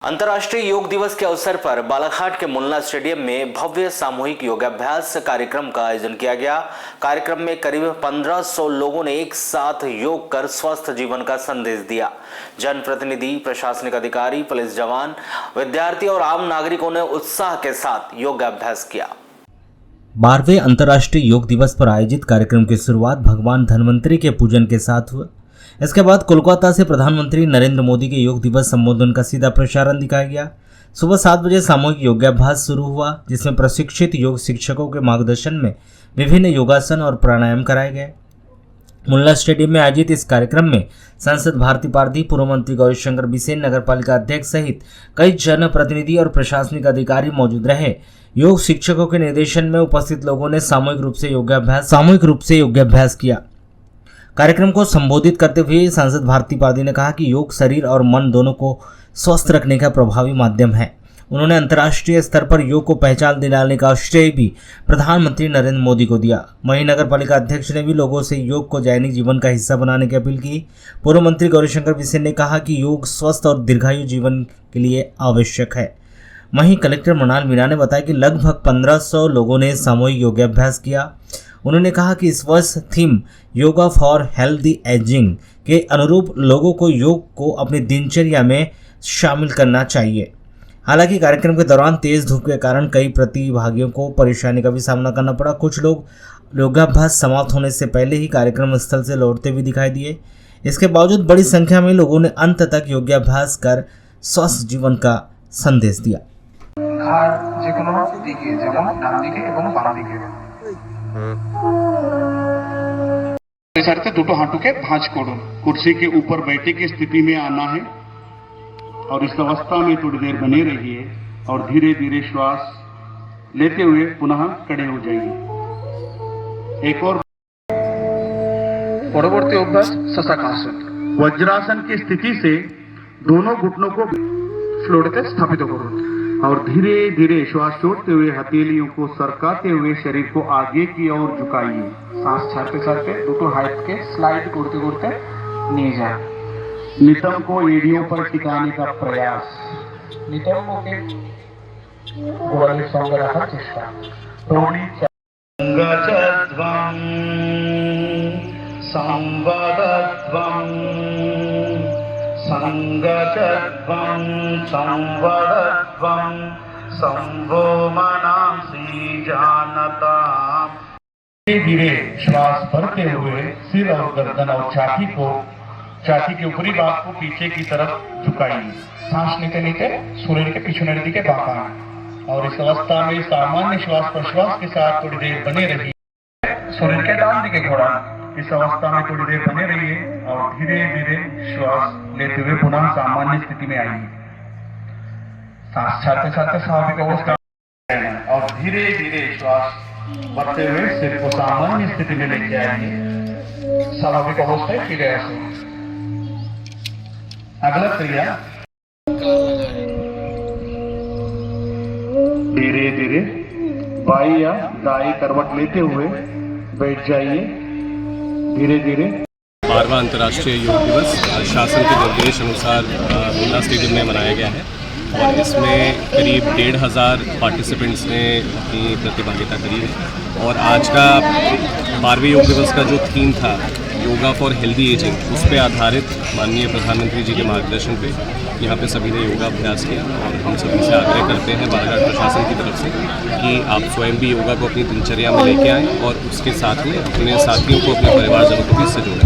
अंतर्राष्ट्रीय योग दिवस के अवसर पर बालाघाट के मुन्ना स्टेडियम में भव्य सामूहिक योगाभ्यास कार्यक्रम का आयोजन किया गया। कार्यक्रम में करीब 1500 लोगों ने एक साथ योग कर स्वस्थ जीवन का संदेश दिया। जनप्रतिनिधि, प्रशासनिक अधिकारी, पुलिस जवान, विद्यार्थी और आम नागरिकों ने उत्साह के साथ योगाभ्यास किया। 12वें अंतर्राष्ट्रीय योग दिवस पर आयोजित कार्यक्रम की शुरुआत भगवान धन्वंतरि के पूजन के साथ हुआ। इसके बाद कोलकाता से प्रधानमंत्री नरेंद्र मोदी के योग दिवस संबोधन का सीधा प्रसारण दिखाया गया। सुबह 7 बजे सामूहिक योगाभ्यास शुरू हुआ, जिसमें प्रशिक्षित योग शिक्षकों के मार्गदर्शन में विभिन्न योगासन और प्राणायाम कराए गए। मुन्ना स्टेडियम में आयोजित इस कार्यक्रम में सांसद भारती पारधी, पूर्व मंत्री गौरीशंकर बिसेन, नगर पालिका अध्यक्ष सहित कई जनप्रतिनिधि और प्रशासनिक अधिकारी मौजूद रहे। योग शिक्षकों के निर्देशन में उपस्थित लोगों ने सामूहिक रूप से योगाभ्यास किया। कार्यक्रम को संबोधित करते हुए सांसद भारती पारधी ने कहा कि योग शरीर और मन दोनों को स्वस्थ रखने का प्रभावी माध्यम है। उन्होंने अंतर्राष्ट्रीय स्तर पर योग को पहचान दिलाने का श्रेय भी प्रधानमंत्री नरेंद्र मोदी को दिया। वहीं नगर पालिका अध्यक्ष ने भी लोगों से योग को दैनिक जीवन का हिस्सा बनाने की अपील की। पूर्व मंत्री गौरीशंकर बिसेन ने कहा कि योग स्वस्थ और दीर्घायु जीवन के लिए आवश्यक है। वहीं कलेक्टर मृणाल मीणा ने बताया कि लगभग 1500 लोगों ने सामूहिक योगाभ्यास किया। उन्होंने कहा कि इस वर्ष theme yoga for healthy ageing के अनुरूप लोगों को योग को अपनी दिनचर्या में शामिल करना चाहिए। हालांकि कार्यक्रम के दौरान तेज धूप के कारण कई प्रतिभागियों को परेशानी का भी सामना करना पड़ा। कुछ लोग योगाभ्यास समाप्त होने से पहले ही कार्यक्रम स्थल से लौटते भी दिखाई दिए। इसके बावजूद बड़ी संख्या में लोगों ने अंत तक योगाभ्यास कर स्वस्थ जीवन का संदेश दिया। सरते दोनों हाथों के भांज कोड़ो, कुर्सी के ऊपर बैठे की स्थिति में आना है और इस अवस्था में थोड़ी देर बने रहिए और धीरे धीरे श्वास लेते हुए पुनः खड़े हो जाइए। एक और परवर्ती अभ्यास शशाकासन, वज्रासन की स्थिति से दोनों घुटनों को फ्लोर पे स्थापित करो और धीरे धीरे श्वास छोड़ते हुए हथेलियों को सरकाते हुए शरीर को आगे की ओर झुकाइए। सांस छाड़ते छाड़ते दोनों हाथ के स्लाइड करते करते নিয়ে যান। नितंब को एड़ियों पर टिकाने का प्रयास, নিতম্বকে গোড়ালির সঙ্গে রাখার চেষ্টা। संगचध्वं संवदध्वं संगचध्वं संवदध्वं संभो मनांसि जानताम्। धीरे धीरे श्वास भरते हुए सिर और गर्दन और छाती के ऊपरी भाग को पीछे की तरफ झुकाइए। सांस নিতে নিতে শরীরকে পিছনের দিকে বাঁকান और इस अवस्था में सामान्य श्वास प्रश्वास के साथ थोड़ी देर बने रहिए। শরীর के डान दिखे घोड़ान। इस अवस्था में थोड़ी देर बने रहिए और धीरे धीरे श्वास लेते हुए पुनः सामान्य स्थिति में आइए। सांस छाड़ते छाड़ते स्वाभाविक अवस्था और धीरे धीरे श्वास बढ़ते हुए सिर को सामान्य स्थिति में लेके आइए। स्वाभाविक अवस्थाয় ফিরে আসুন। अगला क्रिया, धीरे धीरे बाई या दाई करवट लेते हुए बैठ जाइए। धीरे धीरे 12वां अंतर्राष्ट्रीय योग दिवस शासन के निर्देश अनुसार मुन्ना स्टेडियम में मनाया गया है और इसमें करीब 1500 पार्टिसिपेंट्स ने अपनी प्रतिभागिता करी है। और आज का 12वें योग दिवस का जो थीम था योगा फॉर हेल्दी एजिंग, उस पर आधारित माननीय प्रधानमंत्री जी के मार्गदर्शन पे यहाँ पे सभी ने योगाभ्यास किया। और हम सभी से आग्रह करते हैं बालाघाट प्रशासन की तरफ से कि आप स्वयं भी योगा को अपनी दिनचर्या में लेके आएँ और उसके साथ में अपने साथियों को, अपने परिवारजनों को भी इससे जोड़ें।